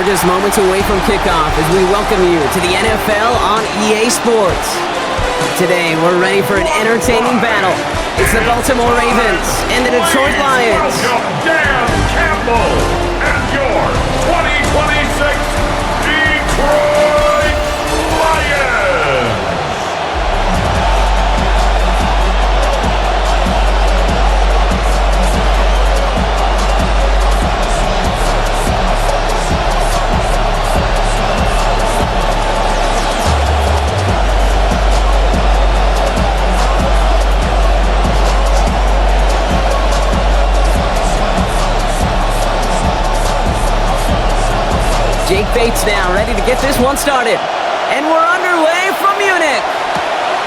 just moments away from kickoff as we welcome you to the NFL on EA Sports. Today, we're ready for an entertaining battle. It's the Baltimore Ravens and the Detroit Lions. Dan Campbell and your 2026 Detroit Lions. Jake Bates now ready to get this one started. And we're underway from Munich.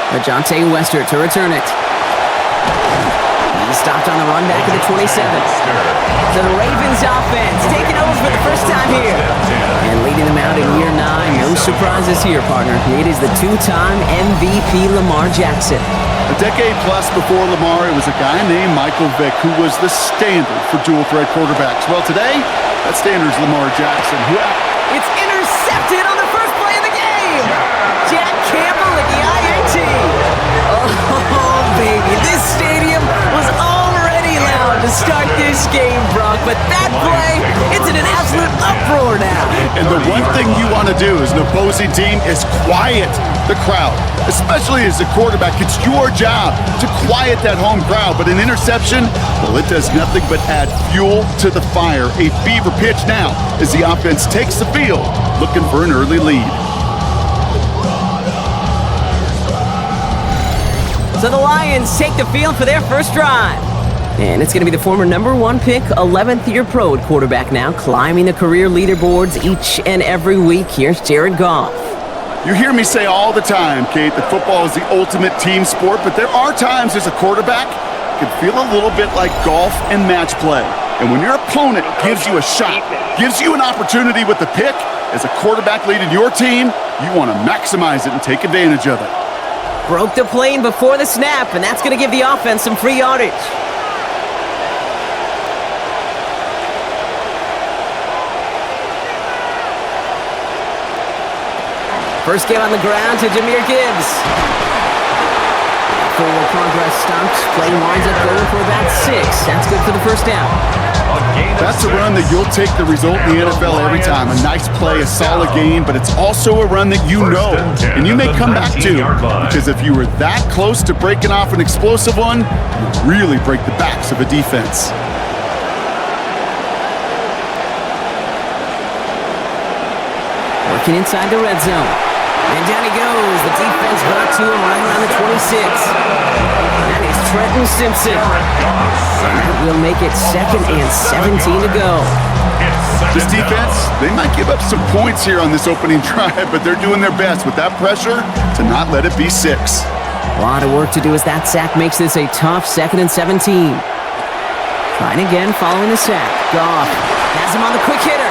Ajante Wester to return it. He stopped on the run back at the 27. So the Ravens offense taking over for the first time here. And leading them out in year 9. No surprises here, partner. It is the two-time MVP Lamar Jackson. A decade plus before Lamar, it was a guy named Michael Vick who was the standard for dual-threat quarterbacks. Well, today, that standard's Lamar Jackson. It's intercepted on the first play of the game. Jack Campbell at the INT. Oh, baby, this stadium was already loud to start this game, Brock. But that play, it's in an absolute uproar now. And the one thing you want to do as an opposing team is quiet the crowd, especially as a quarterback. It's your job to quiet that home crowd. But an interception, well, it does nothing but add fuel to the fire. A fever pitch now as the offense takes the field, looking for an early lead. So the Lions take the field for their first drive. And it's going to be the former #1 pick, 11th year pro at quarterback now, climbing the career leaderboards each and every week. Here's Jared Goff. You hear me say all the time, Kate, that football is the ultimate team sport, but there are times as a quarterback it can feel a little bit like golf and match play. And when your opponent gives you a shot, gives you an opportunity with the pick, as a quarterback leading your team, you want to maximize it and take advantage of it. Broke the plane before the snap, and that's going to give the offense some free yardage. First game on the ground to Jahmyr Gibbs. Forward progress stops. Play winds up going for about 6. That's good for the first down. That's a run that you'll take the result in the NFL every time. A nice play, a solid game, but it's also a run that you know, and you may come back to. Because if you were that close to breaking off an explosive one, you really break the backs of a defense. Working inside the red zone. And down he goes. The defense brought to him right around the 26. That is Trenton Simpson. And that will make it 2nd and 17 to go. This defense, they might give up some points here on this opening drive, but they're doing their best with that pressure to not let it be 6. A lot of work to do as that sack makes this a tough 2nd and 17. Trying again following the sack. Goff has him on the quick hitter.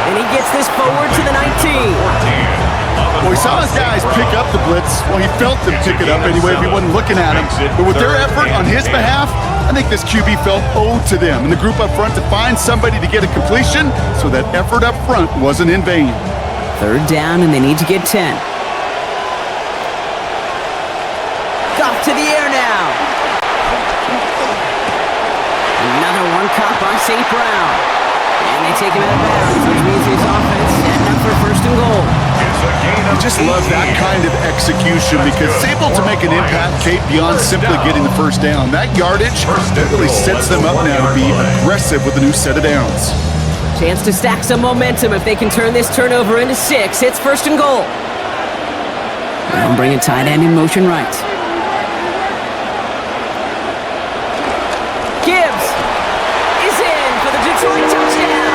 And he gets this forward to the 19. Well, he saw his guys pick up the blitz. Well, he felt them pick it up anyway if he wasn't looking at him. But with their effort on his behalf, I think this QB felt owed to them and the group up front to find somebody to get a completion, so that effort up front wasn't in vain. 3rd down, and they need to get 10. Goff to the air now. Another one caught by St. Brown. And they take him out of bounds, which means his offense setting up for 1st and goal. I just love that kind of execution because it's able to make an impact, Kate, beyond simply getting the first down. That yardage really sets them up now to be aggressive with a new set of downs. Chance to stack some momentum if they can turn this turnover into 6. It's 1st and goal. Now bring a tight end in motion right. Gibbs is in for the Detroit touchdown.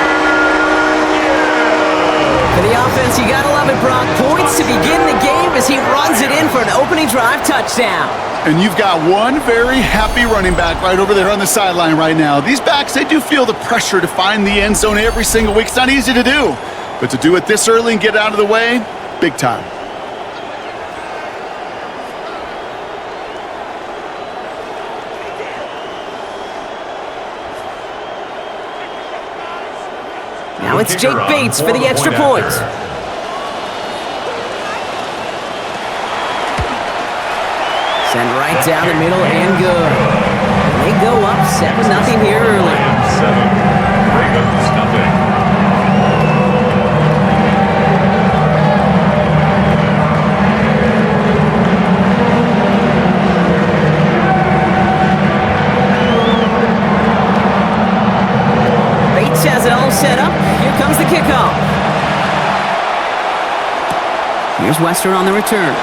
For the offense, you gotta love it, Brock. Points to begin the game as he runs it in for an opening drive touchdown. And you've got one very happy running back right over there on the sideline right now. These backs, they do feel the pressure to find the end zone every single week. It's not easy to do, but to do it this early and get out of the way, big time. Now it's Jake Bates for the extra point. Send right down the middle and good. They go up 7-0 here early. 7, Ravens nothing. Bates has it all set up. Here comes the kickoff. Here's Wester on the return.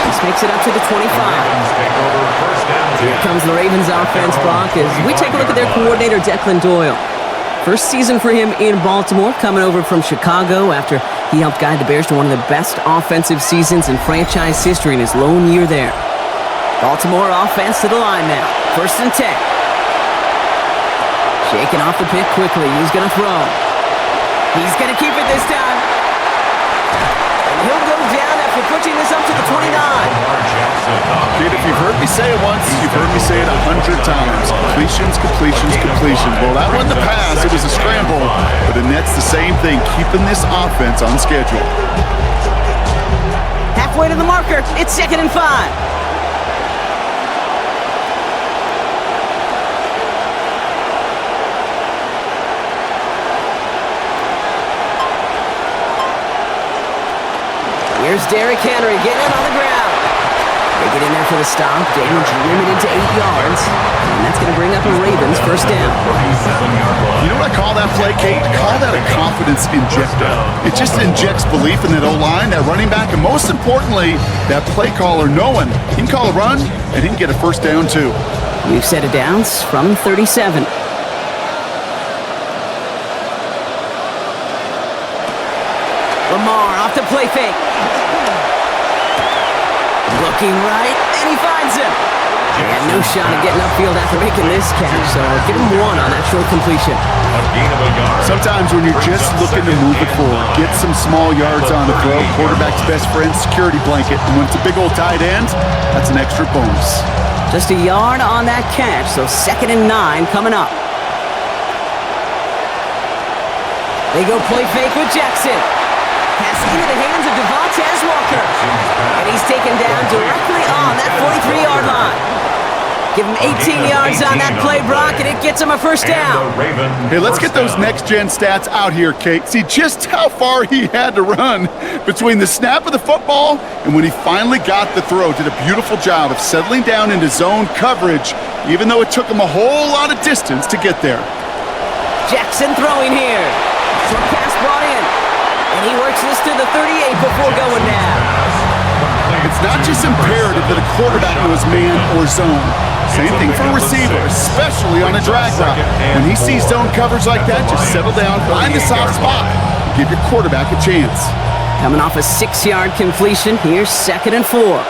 This makes it up to the 25. Here comes the Ravens offense, Brock, as we take a look at their coordinator, Declan Doyle. First season for him in Baltimore, coming over from Chicago after he helped guide the Bears to one of the best offensive seasons in franchise history in his lone year there. Baltimore offense to the line now. 1st and 10. Shaking off the pick quickly. He's going to throw. He's going to keep it this time. And he'll go down after pushing this up to the 29. Kid, if you've heard me say it once, you've heard me say it 100 times. Completions, completions, completions. Well, that wasn't the pass. It was a scramble. But the net's the same thing, keeping this offense on schedule. Halfway to the marker. It's 2nd and 5. Here's Derrick Henry getting it on the ground. They get in there for the stop. Damage limited to 8 yards. And that's going to bring up a Ravens 1st down. You know what I call that play, Kate? I call that a confidence injector. It just injects belief in that O-line, that running back, and most importantly, that play caller knowing he can call a run and he can get a 1st down too. We've set it down from 37. Lamar off the play fake. Looking right, and he finds him. And no shot at getting upfield after making this catch, so give him 1 on that short completion. A gain of a yard. Sometimes when you're just looking to move it forward, get some small yards on the throw, quarterback's best friend, security blanket, and when it's a big old tight end, that's an extra bonus. Just a yard on that catch, so 2nd and 9 coming up. They go play fake with Jackson. Pass into the hands of Devontae Walker. And he's taken down directly on that 43-yard line. Give him 18 yards on that play, Brock, and it gets him a 1st down. Hey, let's get those next-gen stats out here, Kate. See just how far he had to run between the snap of the football and when he finally got the throw. Did a beautiful job of settling down into zone coverage, even though it took him a whole lot of distance to get there. Jackson throwing here. Short pass brought in. And he works this to the 38 before going down. It's not just imperative that a quarterback knows man or zone. Same thing for a receiver, especially on a drag route. When he sees zone coverage like that, just settle down, find the soft spot, and give your quarterback a chance. Coming off a 6-yard completion, here's 2nd and 4.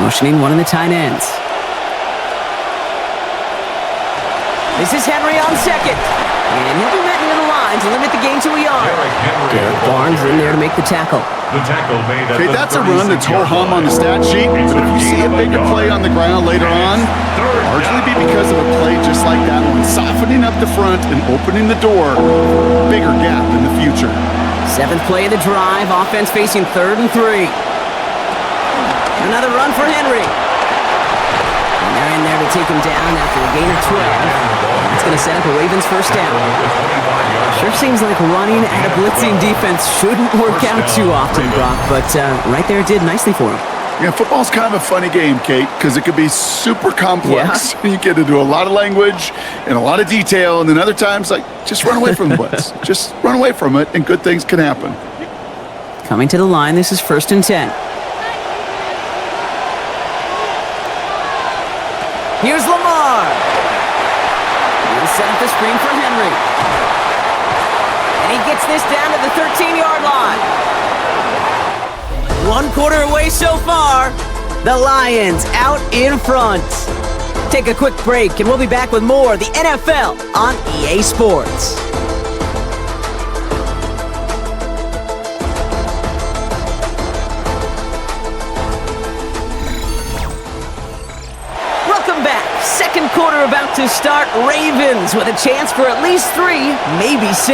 Motioning one of the tight ends. This is Henry on 2nd. And he'll be met near the line to limit the gain to a yard. Derek Barnes in there to make the tackle. The tackle made at Okay, that's a run that's ho-hum on the stat sheet, but if you see a bigger play on the ground later on, largely be because of a play just like that one, softening up the front and opening the door, bigger gap in the future. 7th play of the drive, offense facing 3rd and 3. Another run for Henry. And they're in there to take him down after a gain of 12. It's going to set up a Ravens 1st down. Sure seems like running at a blitzing defense shouldn't work out too often, Brock, but right there it did nicely for him. Yeah, football's kind of a funny game, Kate, because it could be super complex. Yeah. You get into a lot of language and a lot of detail, and then other times, like, just run away from the blitz. Just run away from it, and good things can happen. Coming to the line, this is 1st and 10. Here's Lamar. He'll set up the screen for Henry. And he gets this down to the 13-yard line. 1 quarter away so far. The Lions out in front. Take a quick break, and we'll be back with more of the NFL on EA Sports. Welcome back. Second quarter about clock to start. Ravens with a chance for at least 3, maybe 6.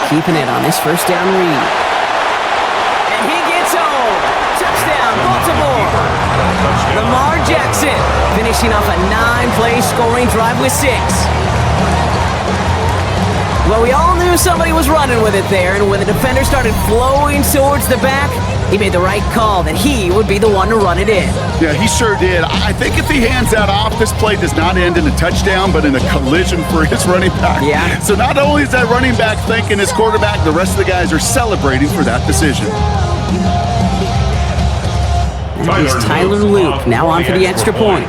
Keeping it on this first down read. And he gets home. Touchdown, Baltimore. Lamar Jackson finishing off a 9-play scoring drive with 6. Well, we all knew somebody was running with it there, and when the defender started flowing towards the back, he made the right call that he would be the one to run it in. Yeah, he sure did. I think if he hands that off, this play does not end in a touchdown, but in a collision for his running back. Yeah. So not only is that running back thanking his quarterback, the rest of the guys are celebrating for that decision. Here's Tyler Luke, now on for the extra point.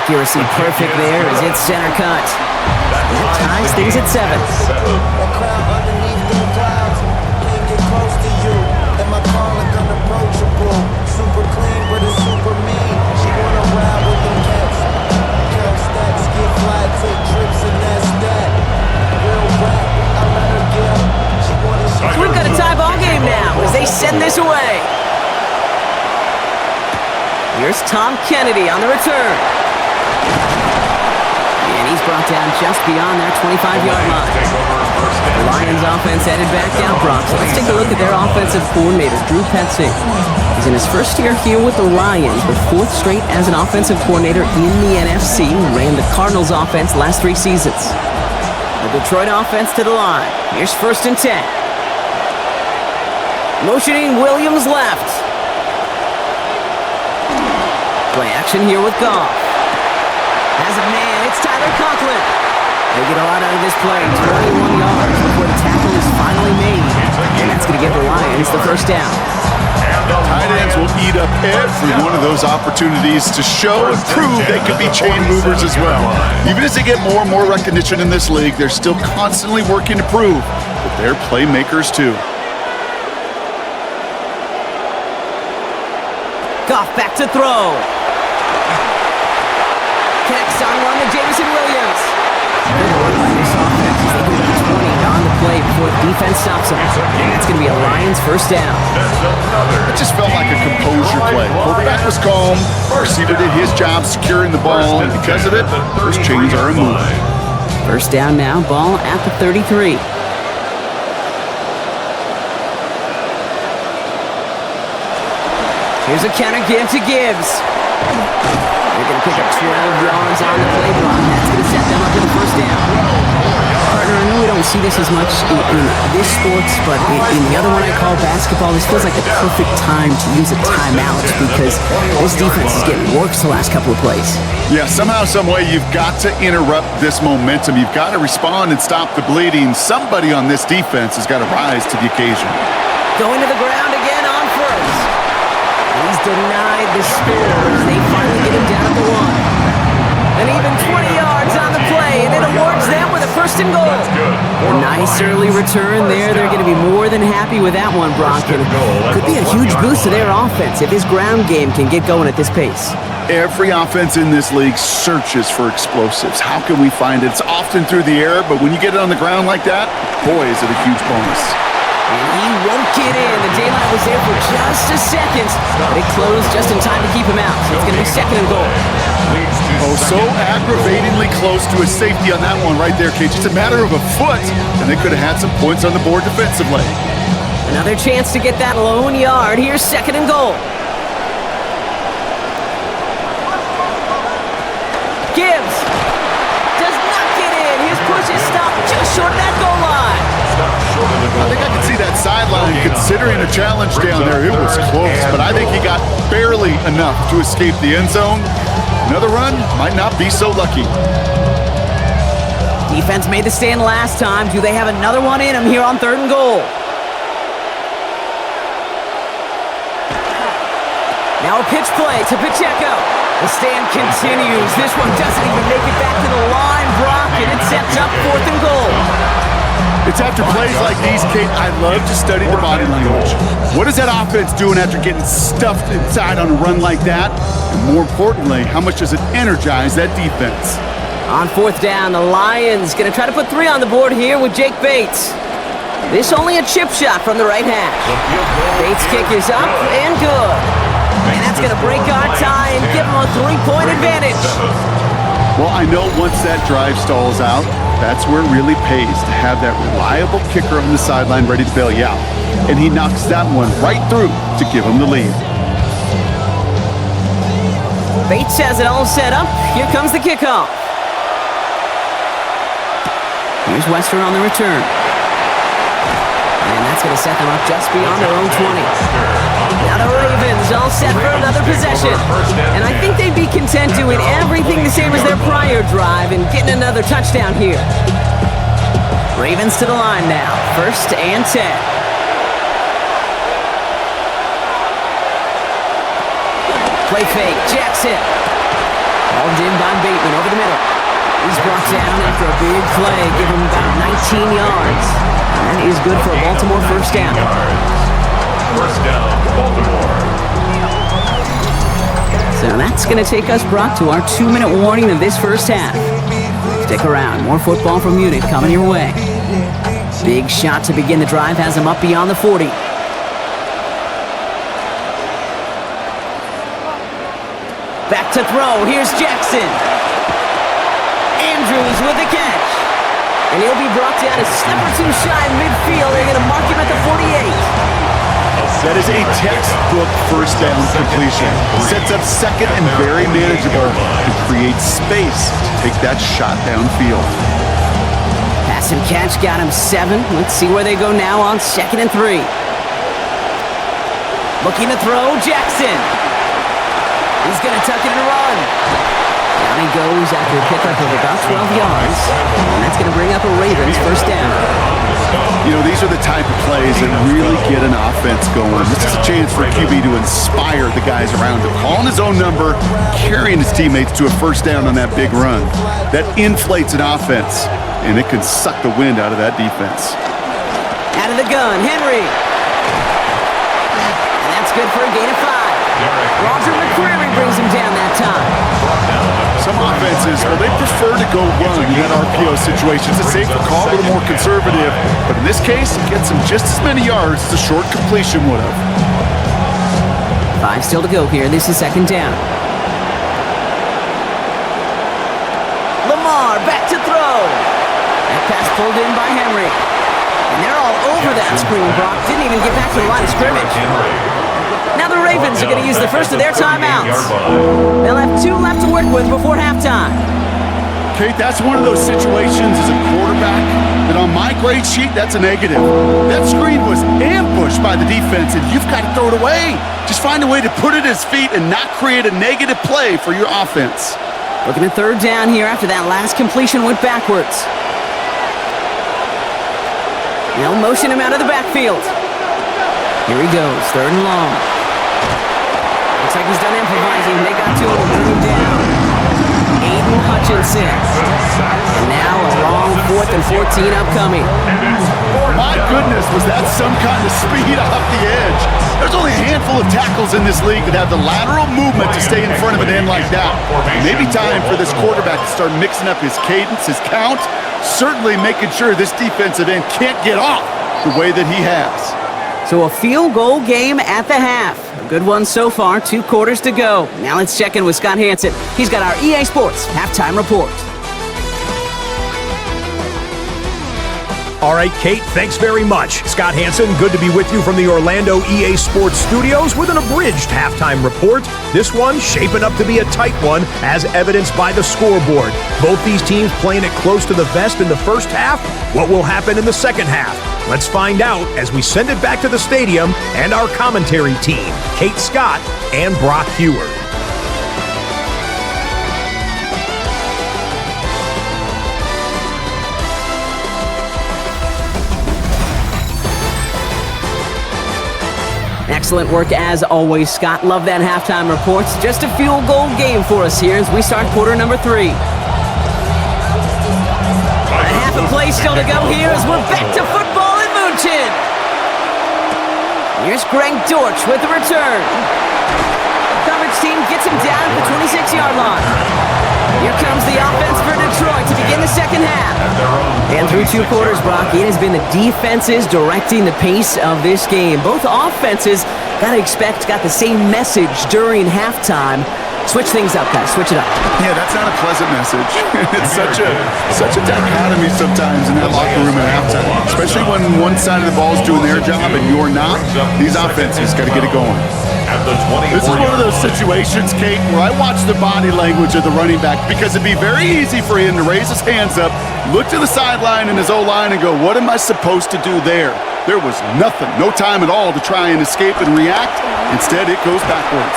Accuracy perfect there as it's center cut. That ties things at 7. That crowd underneath the clouds can't get close to you. And my calling unapproachable. Super clean, but it's super mean. She wanna ride with them cats. Count stacks, get fly, take trips, and that's that. Real rap, I let her get. She wanna. So we've got a tie ball game now as they send this away. Here's Tom Kennedy on the return. And he's brought down just beyond that 25-yard line. The Lions offense headed back down, Brock. So let's take a look at their offensive coordinator, Drew Petzing. He's in his first year here with the Lions, but 4th straight as an offensive coordinator in the NFC. Ran the Cardinals offense last 3 seasons. The Detroit offense to the line. Here's 1st and 10. Motioning Williams left. Play action here with Goff. Has a man, it's Tyler Conklin. They get a lot out of this play, 21 yards before the tackle is finally made. And that's going to give the Lions the first down. Tight ends will eat up every one of those opportunities to show and prove they could be chain movers as well. Even as they get more and more recognition in this league, they're still constantly working to prove that they're playmakers too. Goff back to throw. Connects on one to Jameson Williams. Good work by this offense as they get 20 on the play before the defense stops them. And that's going to be a Lions first down. It just felt like a composure play. Quarterback was calm, proceeded at his job securing the ball, and because of it, those chains are moving. First down now, ball at the 33. Here's a counter give to Gibbs. They're going to pick up 12 yards on the play block. That's going to set them up to the first down. Partner, I know we don't see this as much in this sports, but in the other one I call basketball, this feels like the perfect time to use a timeout because this defense is getting worse the last couple of plays. Yeah, somehow, some way, you've got to interrupt this momentum. You've got to respond and stop the bleeding. Somebody on this defense has got to rise to the occasion. Going to the ground again on first. He's denied the Spears. They finally get him down at the 1. And even 20 yards on the play, and it awards them with a 1st and goal. A nice early return there. They're going to be more than happy with that one, Brock. And could be a huge boost to their offense if this ground game can get going at this pace. Every offense in this league searches for explosives. How can we find it? It's often through the air, but when you get it on the ground like that, boy, is it a huge bonus. And he won't get in. The daylight was there for just a second, but it closed just in time to keep him out. So it's going to be 2nd and goal. Oh, so aggravatingly close to a safety on that one right there, Kate. Just a matter of a foot, and they could have had some points on the board defensively. Another chance to get that lone yard. Here's 2nd and goal. Gibbs does not get in. His push is stopped just short of that goal line. I think I can see that sideline considering a challenge down there. It was close, but I think he got barely enough to escape the end zone. Another run might not be so lucky. Defense made the stand last time. Do they have another one in them here on 3rd and goal? Now a pitch play to Pacheco. The stand continues. This one doesn't even make it back to the line, Brock, and it sets up 4th and goal. It's after plays like these, Kate, I love to study the body language. What is that offense doing after getting stuffed inside on a run like that? And more importantly, how much does it energize that defense? On 4th down, the Lions going to try to put 3 on the board here with Jake Bates. This only a chip shot from the right hash. Bates' kick is up and good. And that's going to break our tie and give them a 3-point advantage. Well, I know once that drive stalls out, that's where it really pays to have that reliable kicker on the sideline ready to bail you out. And he knocks that one right through to give him the lead. Bates has it all set up. Here comes the kickoff. Here's Western on the return. And that's going to set them up just beyond their own 20. Now the Ravens all set for another possession. And I think they'd be content doing everything the same as their prior drive and getting another touchdown here. Ravens to the line now. 1st and 10. Play fake. Jackson. Hauled in by Bateman over the middle. He's brought down after a big play. Give him about 19 yards. That is good for a Baltimore first down. First down, Baltimore. So that's going to take us, Brock, to our 2-minute warning of this first half. Stick around. More football from Munich coming your way. Big shot to begin the drive has him up beyond the 40. Back to throw. Here's Jackson. Andrews with the catch. And he'll be brought down a step or two shy of midfield. They're going to mark him at the 48. That is a textbook first down completion. Sets up second and very manageable and creates space to take that shot downfield. Pass and catch got him 7. Let's see where they go now on 2nd and 3. Looking to throw, Jackson. He's going to tuck it and run. Down he goes after a pickup of about 12 yards. And that's going to bring up a Ravens first down. You know, these are the type of plays that really get an offense going. This is a chance for QB to inspire the guys around him. Calling his own number, carrying his teammates to a first down on that big run. That inflates an offense, and it can suck the wind out of that defense. Out of the gun, Henry. And that's good for a gain of 5. Roger McCreary brings him down that time. Some offenses, well, they prefer to go run in that RPO situation. It's a safer call, a little more conservative. But in this case, it gets him just as many yards as a short completion would have. 5 still to go here. This is 2nd down. Lamar back to throw. That pass pulled in by Henry. And they're all over that screen, Brock. Didn't even get back to the line of scrimmage. Now the Ravens are going to use the first of their timeouts. They'll have 2 left to work with before halftime. Kate, that's one of those situations as a quarterback that on my grade sheet, that's a negative. That screen was ambushed by the defense, and you've got to throw it away. Just find a way to put it at his feet and not create a negative play for your offense. Looking at 3rd down here after that last completion went backwards. They'll motion him out of the backfield. Here he goes, 3rd and long. Looks like he's done improvising. They got to him and bring him down. Aiden Hutchinson. And now a long 4th and 14 upcoming. My goodness, was that some kind of speed off the edge? There's only a handful of tackles in this league that have the lateral movement to stay in front of an end like that. Maybe time for this quarterback to start mixing up his cadence, his count, certainly making sure this defensive end can't get off the way that he has. So a field goal game at the half. A good one so far, 2 quarters to go. Now let's check in with Scott Hansen. He's got our EA Sports halftime report. All right, Kate, thanks very much. Scott Hansen, good to be with you from the Orlando EA Sports Studios with an abridged halftime report. This one shaping up to be a tight one, as evidenced by the scoreboard. Both these teams playing it close to the vest in the first half. What will happen in the second half? Let's find out as we send it back to the stadium and our commentary team, Kate Scott and Brock Heward. Excellent work as always, Scott. Love that halftime report. Just a field goal game for us here as we start quarter number 3. A half a play still to go here as we're back to football in München. Here's Greg Dortch with the return. Coverage team gets him down at the 26-yard line. Here comes the offense for Detroit to begin the second half. And through 2 quarters, Brock, it has been the defenses directing the pace of this game. Both offenses, got the same message during halftime. Switch things up, guys. Switch it up. Yeah, that's not a pleasant message. It's such a dichotomy sometimes in that locker room at halftime, especially when one side of the ball is doing their job and you're not. These offenses got to get it going. This is one of those situations, Kate, where I watch the body language of the running back because it'd be very easy for him to raise his hands up, look to the sideline and his O-line and go, what am I supposed to do there? There was nothing, no time at all to try and escape and react. Instead, it goes backwards.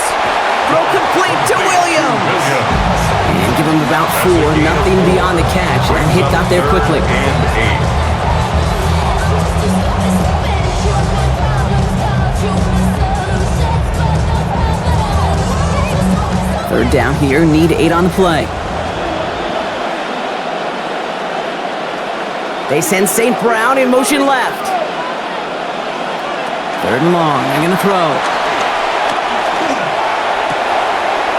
Throw complete to Williams. And give him about 4, nothing beyond the catch. That hit got there quickly. Third down here, need 8 on the play. They send St. Brown in motion left. 3rd and long, they're going to throw.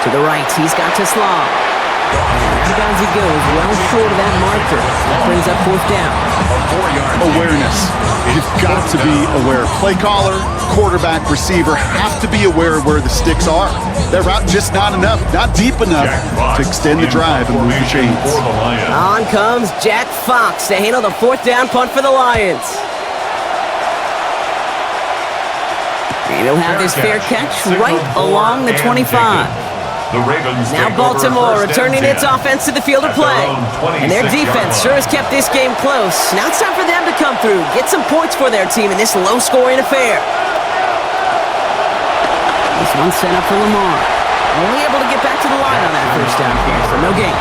To the right, he's got to Slaw. And down he goes, well short of that marker. That brings up 4th down. Awareness. You've got to be aware. Play caller, quarterback, receiver have to be aware of where the sticks are. That route just not enough, not deep enough to extend the drive and move the chains. On comes Jack Fox to handle the 4th down punt for the Lions. And he'll have this fair catch right along the 25. Now Baltimore returning its offense to the field of play. And their defense sure has kept this game close. Now it's time for them to come through, get some points for their team in this low-scoring affair. This one sent up for Lamar. Only able to get back to the line on that 1st down here, so no gain.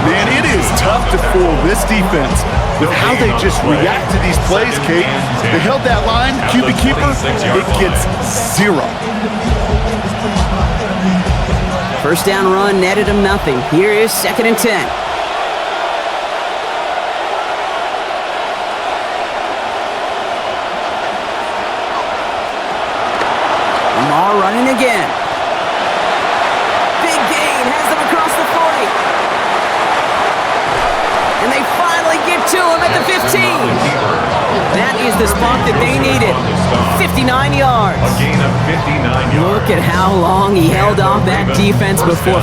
Man, it is tough to fool this defense with how they just react to these plays, Kate. They held that line, QB keeper, it gets 0. 1st down run netted him nothing. Here is 2nd and 10. Lamar running again. Big gain, has them across the 40. And they finally get to him at the 15. That is the spot that they needed. 59 yards. A gain of 59 yards. Look at how long he held off that defense before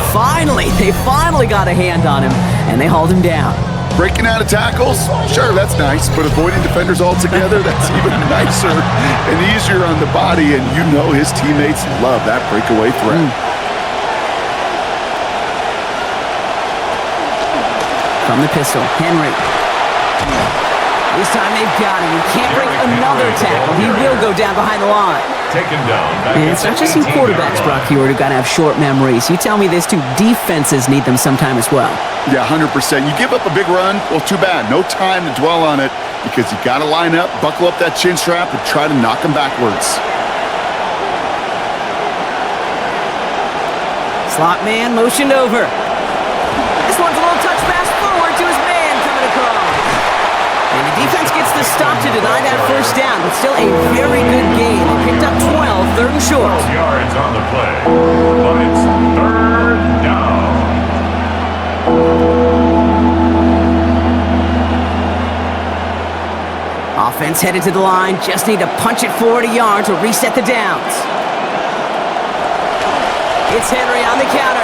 they finally got a hand on him, and they hauled him down. Breaking out of tackles, sure, that's nice, but avoiding defenders altogether, that's even nicer and easier on the body, and you know his teammates love that breakaway threat. From the pistol, Henry. This time they've got him. He can't break another tackle. He will go down behind the line. Taken down. And it's not just some quarterbacks, Brock, here who got to have short memories. You tell me this too, defenses need them sometime as well. Yeah, 100%. You give up a big run, well, too bad. No time to dwell on it because you got to line up, buckle up that chin strap, and try to knock him backwards. Slot man motioned over. This one's a little touch pass forward to his man coming across. And the defense gets the stop to deny that 1st down, but still a very good game. Picked up 12, 3rd and short. 12 yards on the play, but it's 3rd down. Offense headed to the line, just need to punch it forward a yard to reset the downs. It's Henry on the counter.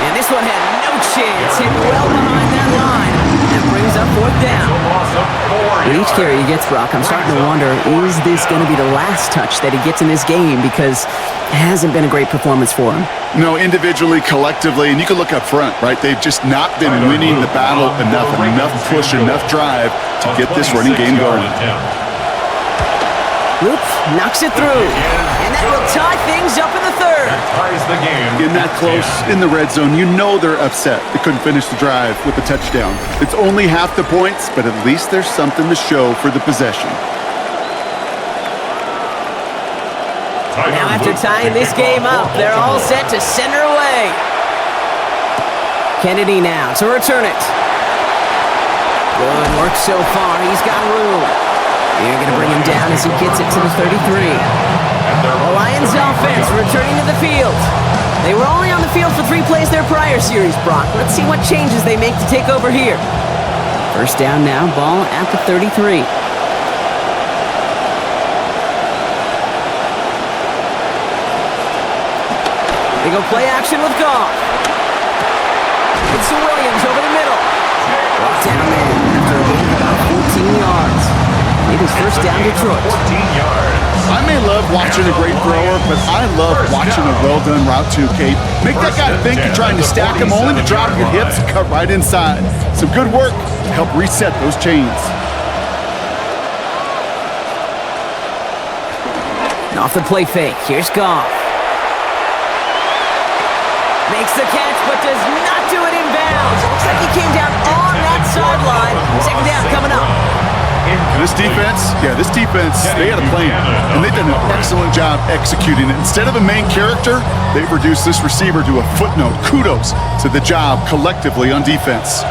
And this one had no chance, hit well behind that line. That brings up 4th down. With each carry he gets, Brock, I'm starting to wonder, is this going to be the last touch that he gets in this game? Because it hasn't been a great performance for him. No, individually, collectively, and you can look up front, right? They've just not been winning the battle enough push, enough drive to get this running game going. Oops, knocks it through. And that will tie things up in the 3rd. That ties the game. In that close, in the red zone, you know they're upset. They couldn't finish the drive with a touchdown. It's only half the points, but at least there's something to show for the possession. Now after tying this game up, they're all set to send her away. Kennedy now to return it. Good work so far. He's got room. They're going to bring him down as he gets it to the 33. The Lions offense returning to the field. They were only on the field for 3 plays their prior series, Brock. Let's see what changes they make to take over here. First down now, ball at the 33. They go play action with Goff. It's to Williams over the middle. Brought down there after a gain of about 14 yards. It is first down Detroit. 14 yards. I may love watching a great thrower, but I love watching a well-done route too, Kate. Make that guy think you're trying to stack him only to drop your hips and cut right inside. Some good work to help reset those chains. And off the play fake, here's Goff. Makes the catch, but does not do it in bounds. It looks like he came down on that sideline. Second down coming up. This defense, they had a plan, and they did an excellent job executing it. Instead of a main character, they've reduced this receiver to a footnote. Kudos to the job collectively on defense.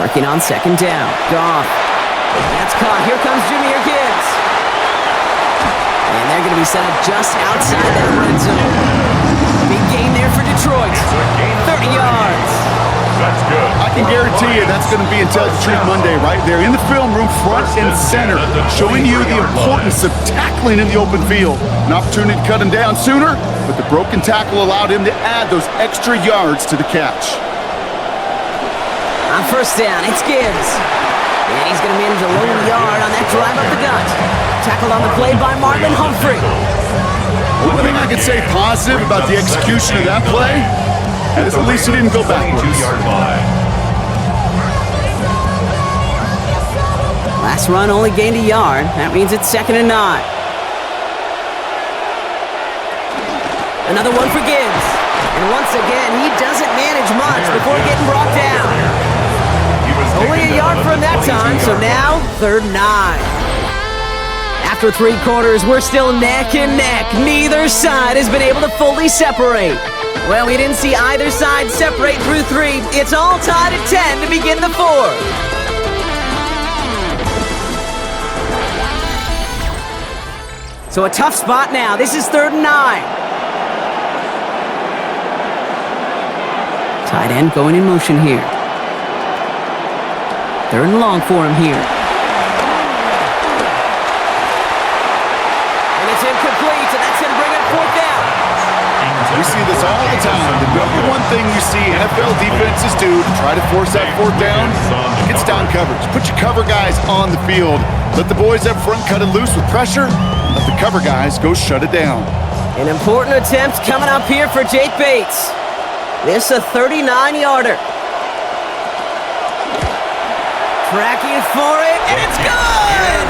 Working on second down. Goff. That's caught. Here comes Jahmyr Gibbs. And they're going to be set up just outside that red zone. Big gain there for Detroit. 30 yards. That's good. I can guarantee you that's going to be Tell the Truth Monday right there in the film room, front and center, showing you the importance of tackling in the open field. An opportunity to cut him down sooner, but the broken tackle allowed him to add those extra yards to the catch. On first down, it's Gibbs. And he's going to manage a low yard on that drive up the gut. Tackled on the play by Marlon Humphrey. One thing I can say positive about the execution of that play is at least he didn't go backwards. 22-yard line. Last run only gained a yard. That means it's 2nd and 9. Another one for Gibbs. And once again, he doesn't manage much before getting brought down. Only a yard from that time, so now 3rd and 9. After 3 quarters, we're still neck and neck. Neither side has been able to fully separate. Well, we didn't see either side separate through 3. It's all tied at 10 to begin the 4th. So a tough spot now. This is 3rd and 9. Tight end going in motion here. 3rd and long for him here. And it's incomplete, and that's going to bring it 4th down. We see this all the time. The number one thing you see NFL defenses do to try to force that 4th down, it's down coverage. Put your cover guys on the field. Let the boys up front cut it loose with pressure. Let the cover guys go shut it down. An important attempt coming up here for Jake Bates. This a 39-yarder. Tracking for it, and it's good!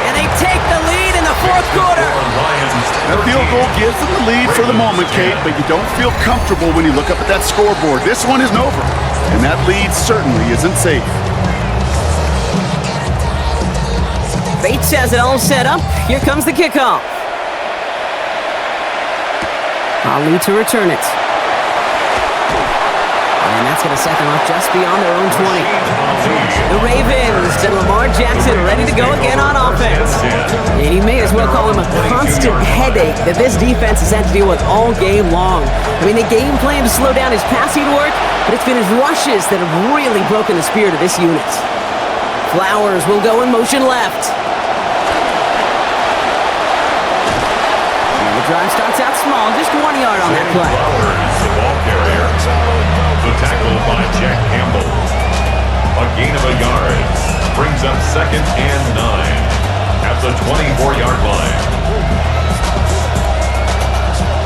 And they take the lead in the 4th quarter. That field goal gives them the lead for the moment, Kate, but you don't feel comfortable when you look up at that scoreboard. This one isn't over, and that lead certainly isn't safe. Bates has it all set up. Here comes the kickoff. Ali to return it. And that's going to set them up just beyond their own 20. The Ravens and Lamar Jackson ready to go again on offense. And you may as well call him a constant headache that this defense has had to deal with all game long. I mean, the game plan to slow down his passing work, but it's been his rushes that have really broken the spirit of this unit. Flowers will go in motion left. And the drive starts out small, just 1 yard on that play. Flowers, the ball carrier. The tackle by Jack Campbell. A gain of a yard. Brings up 2nd and 9 at the 24-yard line.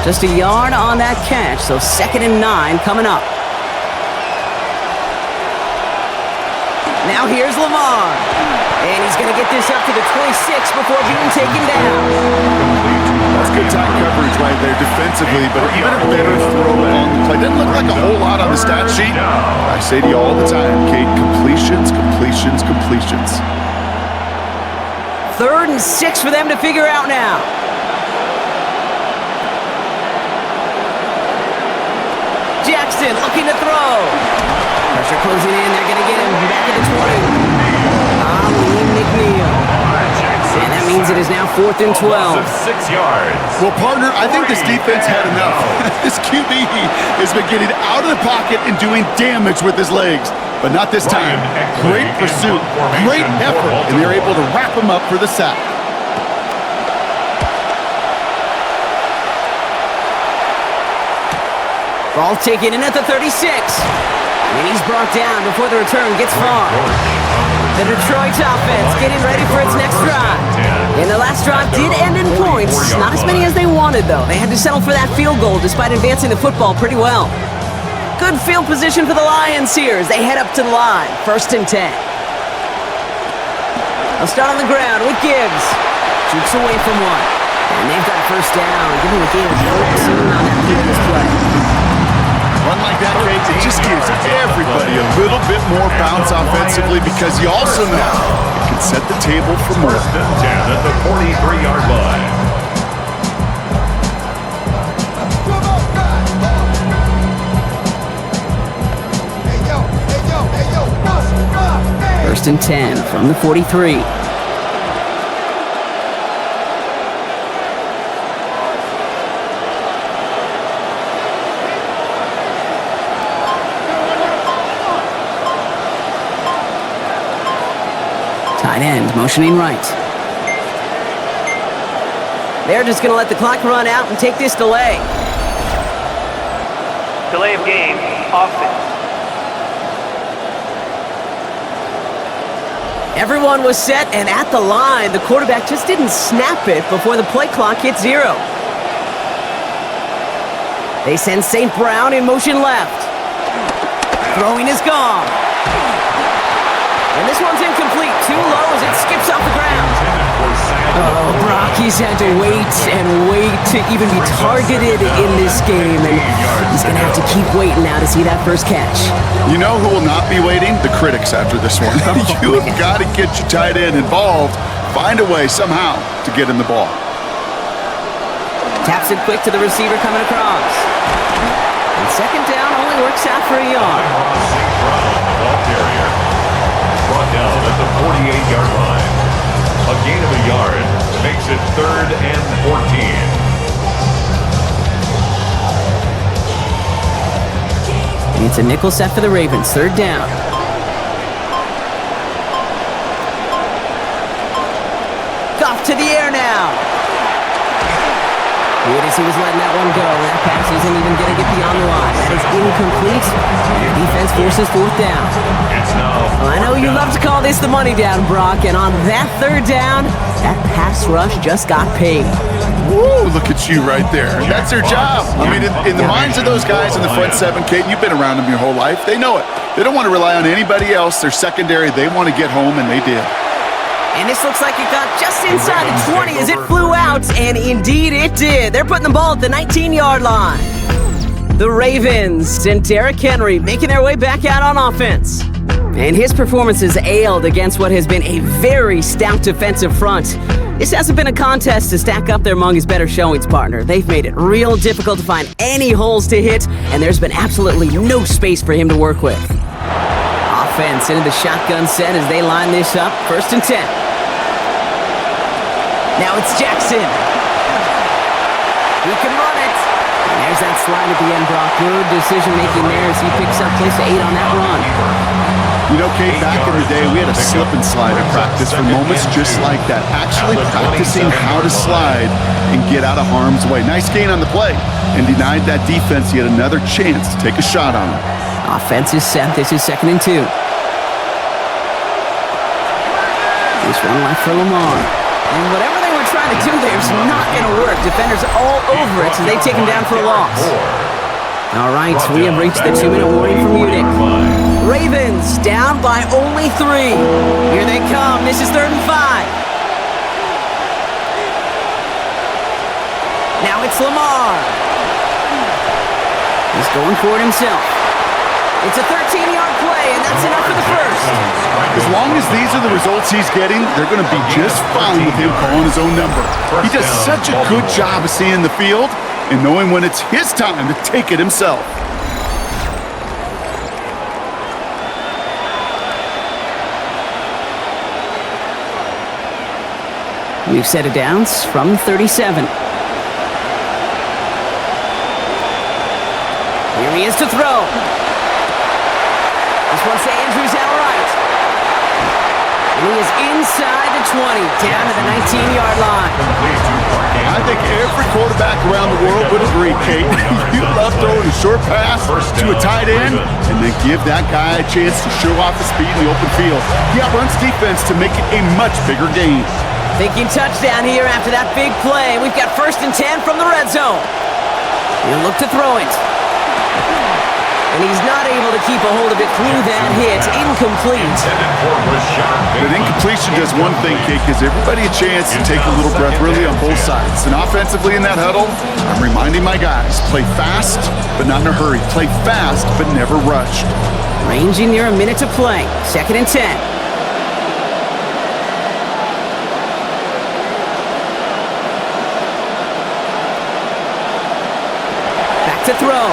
Just a yard on that catch, so 2nd and 9 coming up. Now here's Lamar. And he's going to get this up to the 26 before being taken down. That's good tight coverage right there defensively, but even a better throw on the play. Doesn't look like a whole lot on the stat sheet. I say to you all the time, Kate, completions, completions, completions. 3rd and 6 for them to figure out now. Jackson looking to throw. Pressure closing in. They're going to get him back at the 20. Ali McNeil. And that That means it is now 4th and 12. Loss of 6 yards. Well, partner, I think this defense had enough. This QB has been getting out of the pocket and doing damage with his legs. But not this time. Great pursuit, great effort, and they're able to wrap him up for the sack. Ball taken in at the 36. And he's brought down before the return gets far. The Detroit offense getting ready for its next drive. And the last drive did end in points. Not as many as they wanted, though. They had to settle for that field goal despite advancing the football pretty well. Good field position for the Lions here as they head up to the line. 1st and 10. They'll start on the ground with Gibbs. Jukes away from one. And they've got a 1st down, giving the game a focusing on that previous play. Run like that, Kate, it just gives everybody a little bit more bounce offensively because you also know it can set the table for more. 1st and 10 at the 43-yard line. First and 10 from the 43. Tight end motioning right. They're just going to let the clock run out and take this delay. Delay of game, offense. Everyone was set and at the line. The quarterback just didn't snap it before the play clock hit 0. They send St. Brown in motion left. Throwing is gone. And this one's incomplete. Too low as it skips off the ground. Oh, Brock, he's had to wait and wait to even be targeted in this game. And he's going to have to keep waiting now to see that first catch. You know who will not be waiting? The critics after this one. You have got to get your tight end involved. Find a way somehow to get him the ball. Taps it quick to the receiver coming across. And 2nd down only works out for a yard. St. Brown, the ball carrier. Brought down at the 48-yard line. A gain of a yard makes it 3rd and 14. It's a nickel set for the Ravens. 3rd down. Goff to the air now. Good as he was letting that one go. That pass isn't even going to get beyond the line. That is incomplete. And the defense forces 4th down. It's now. Well, I know you love to call this the money down, Brock. And on that 3rd down, that pass rush just got paid. Woo, look at you right there. That's their job. I mean, in the minds of those guys in the front 7, Kate, you've been around them your whole life. They know it. They don't want to rely on anybody else. They're secondary. They want to get home, and they did. And this looks like it got just inside the 20 as it flew out, and indeed it did. They're putting the ball at the 19-yard line. The Ravens and Derrick Henry making their way back out on offense. And his performance has ailed against what has been a very stout defensive front. This hasn't been a contest to stack up there among his better showings, partner. They've made it real difficult to find any holes to hit, and there's been absolutely no space for him to work with. Offense into the shotgun set as they line this up. 1st and 10. Now it's Jackson. He can run it. And there's that slide at the end, Brock. Good decision-making there as he picks up close to 8 on that run. You know, Kate, back in the day, we had a slip and slide in practice for moments just like that. Actually practicing how to slide and get out of harm's way. Nice gain on the play and denied that defense yet another chance to take a shot on him. Offense is set. This is 2nd and 2. This one left for Lamar. And whatever they were trying to do there is not going to work. Defenders all over it, so they take him down for a loss. All right, we have reached the 2-minute warning from Munich. Ravens down by only 3. Here they come. This is 3rd and 5. Now it's Lamar. He's going for it himself. It's a 13-yard play, and that's enough for the first. As long as these are the results he's getting, they're going to be just fine with him calling his own number. He does such a good job of seeing the field and knowing when it's his time to take it himself. We've set it downs from 37. Here he is to throw. This one's to Andrews outright. And he is inside the 20, down to the 19-yard line. I think every quarterback around the world would agree, Kate. You love throwing a short pass to a tight end and then give that guy a chance to show off his speed in the open field. He outruns defense to make it a much bigger game. Thinking touchdown here after that big play. We've got 1st and 10 from the red zone. He'll look to throw it. And he's not able to keep a hold of it through that hit. Incomplete. But incompletion does one thing, Kate, gives everybody a chance to take a little breath really on both sides. And offensively in that huddle, I'm reminding my guys, play fast, but not in a hurry. Play fast, but never rushed. Ranging near a minute to play. 2nd and 10. Back to throw.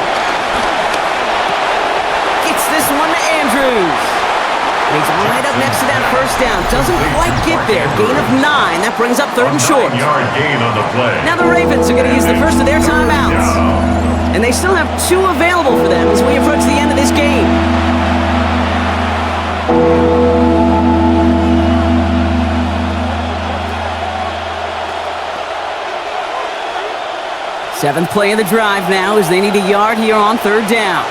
This one to Andrews. And he's right up next to that first down. Doesn't quite get there. Gain of 9. That brings up 3rd and short. Gain on the play. Now the Ravens are going to use the first of their timeouts. And they still have 2 available for them as we approach the end of this game. Seventh play of the drive now as they need a yard here on 3rd down.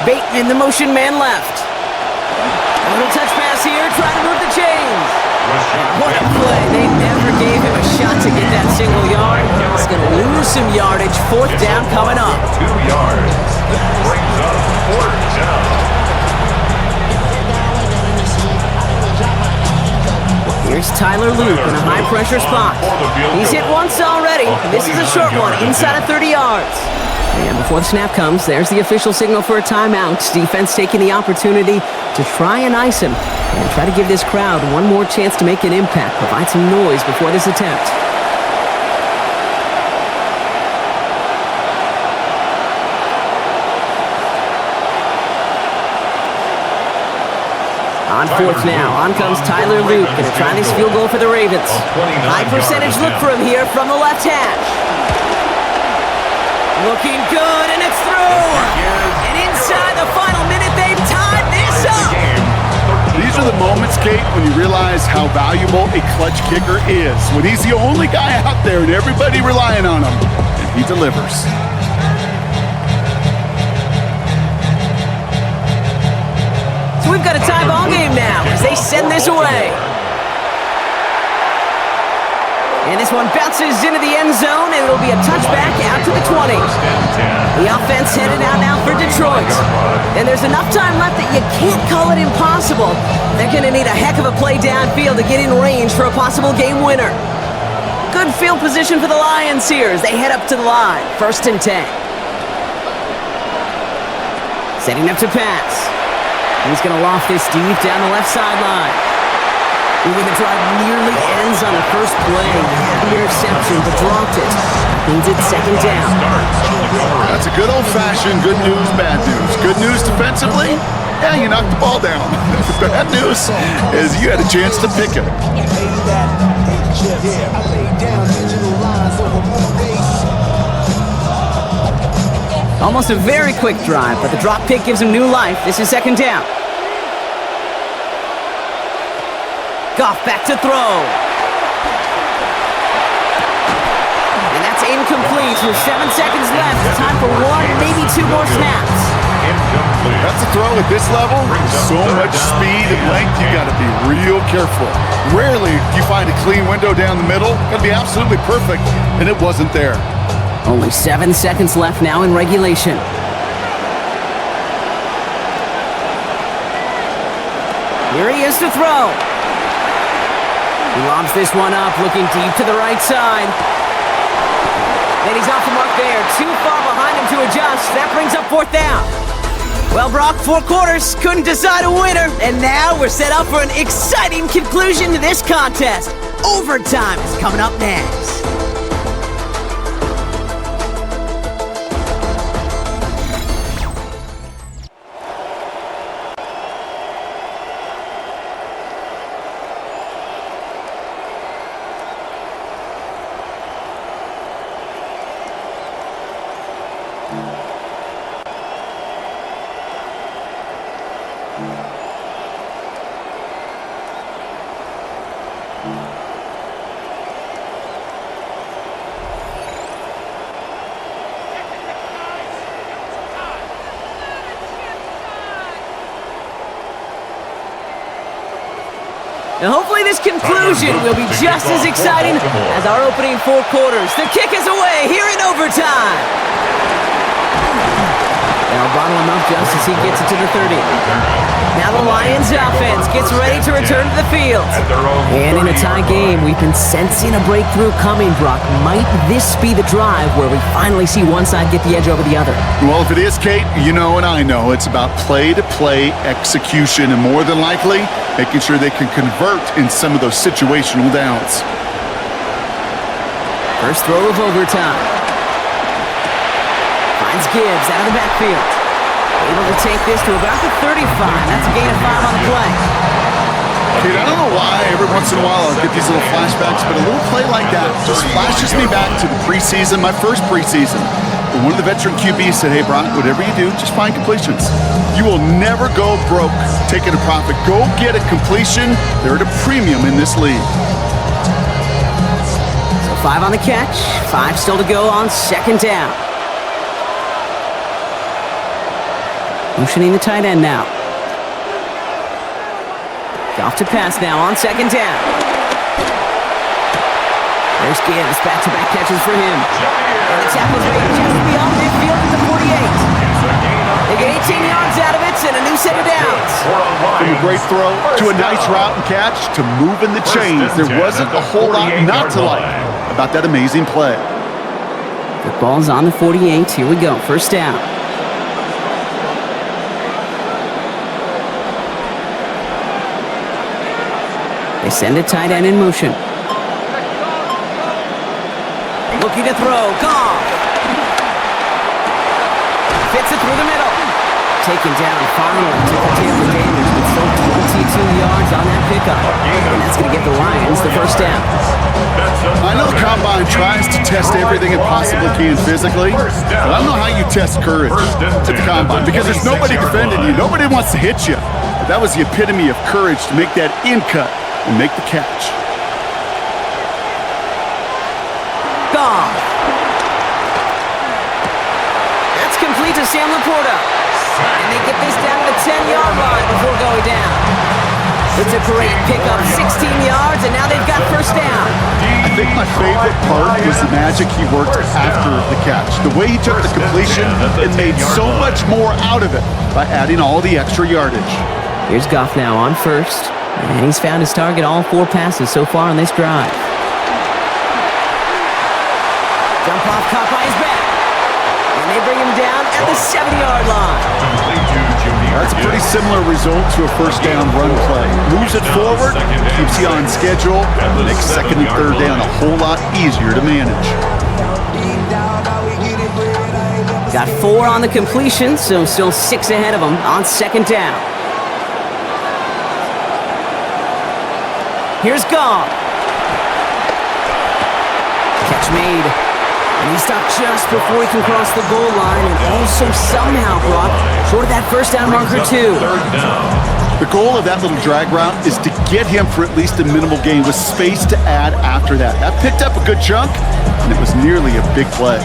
Bateman, the motion man left. A little touch pass here, trying to move the chains. What a play. They never gave him a shot to get that single yard. He's going to lose some yardage. 4th down coming up. 2 yards. Brings up 4th down. Here's Tyler Luke in a high-pressure spot. He's hit once already. This is a short one, inside of 30 yards. And before the snap comes, there's the official signal for a timeout. Defense taking the opportunity to try and ice him and try to give this crowd one more chance to make an impact, provide some noise before this attempt. On 4th now, on comes Tyler Luke, going to try this field goal for the Ravens. High percentage look for him here from the left hash. Looking good, and it's through! And inside the final minute, they've tied this up! These are the moments, Kate, when you realize how valuable a clutch kicker is. When he's the only guy out there and everybody relying on him, and he delivers. So we've got a tie ball game now as they send this away. And this one bounces into the end zone, and it'll be a touchback out to the 20. The offense headed out now for Detroit. And there's enough time left that you can't call it impossible. They're going to need a heck of a play downfield to get in range for a possible game winner. Good field position for the Lions here as they head up to the line. 1st and 10. Setting up to pass. He's going to loft this deep down the left sideline. Even the drive nearly ends on the first play. Interception, but dropped it. Means it's 2nd down. That's a good old-fashioned good news, bad news. Good news defensively? Yeah, you knocked the ball down. The bad news is you had a chance to pick it. Almost a very quick drive, but the drop pick gives him new life. This is 2nd down. Goff back to throw. And that's incomplete with 7 seconds left. Time for 1, maybe 2 more snaps. That's a throw at this level. So much speed and length, you got to be real careful. Rarely do you find a clean window down the middle. Got to be absolutely perfect, and it wasn't there. Only 7 seconds left now in regulation. Here he is to throw. He lobs this one up, looking deep to the right side. And he's off the mark there. Too far behind him to adjust. That brings up 4th down. Well, Brock, 4 quarters couldn't decide a winner. And now we're set up for an exciting conclusion to this contest. Overtime is coming up next. Now hopefully this conclusion will be just as exciting as our opening 4 quarters. The kick is away here in overtime. They'll bottle him up just as he gets it to the 30. Now the Lions offense gets ready to return to the field. And in a tie game, we've been sensing a breakthrough coming, Brock. Might this be the drive where we finally see one side get the edge over the other? Well, if it is, Kate, you know and I know it's about play-to-play execution and more than likely making sure they can convert in some of those situational downs. First throw of overtime. Finds Gibbs out of the backfield. Able to take this to about the 35. That's a gain of 5 on the play. Kate, I don't know why every once in a while I'll get these little flashbacks, but a little play like that just flashes me back to the preseason, my first preseason. And one of the veteran QBs said, hey, Brian, whatever you do, just find completions. You will never go broke taking a profit. Go get a completion. They're at a premium in this league. So 5 on the catch, 5 still to go on second down. Motioning the tight end now. Off to pass now on second down. There's Gibbs, back-to-back catches for him. And the tackle's made just beyond midfield at the 48. They get 18 yards out of it and a new set of downs. From a great throw to a nice route and catch to moving the chains. There wasn't a whole lot not to like about that amazing play. The ball's on the 48. Here we go. First down. They send a tight end in motion. Looking to throw. Gone. Fits it through the middle. Taken down finally. Took a deal of damage, but still 22 yards on that pickup. And that's going to get the Lions the first down. I know the Combine tries to test everything it possibly can physically, but I don't know how you test courage at the Combine because there's nobody defending you. Nobody wants to hit you. But that was the epitome of courage to make that in cut and make the catch. Gone. That's complete to Sam Laporta. And they get this down to the 10-yard line before going down. It's a great pickup, 16 yards, and now they've got first down. I think my favorite part is the magic he worked after the catch. The way he took the completion and made so much more out of it by adding all the extra yardage. Here's Goff now on first. And he's found his target all 4 passes so far on this drive. Jump off, caught by his back. And they bring him down at the 7-yard line. That's a pretty similar result to a first down run play. Moves it forward, keeps you on schedule, makes second and third down a whole lot easier to manage. Got 4 on the completion, so still 6 ahead of him on second down. Here's Goff. Catch made. And he stopped just before he can cross the goal line and also somehow brought short of that first down marker too. The goal of that little drag route is to get him for at least a minimal gain with space to add after that. That picked up a good chunk, and it was nearly a big play.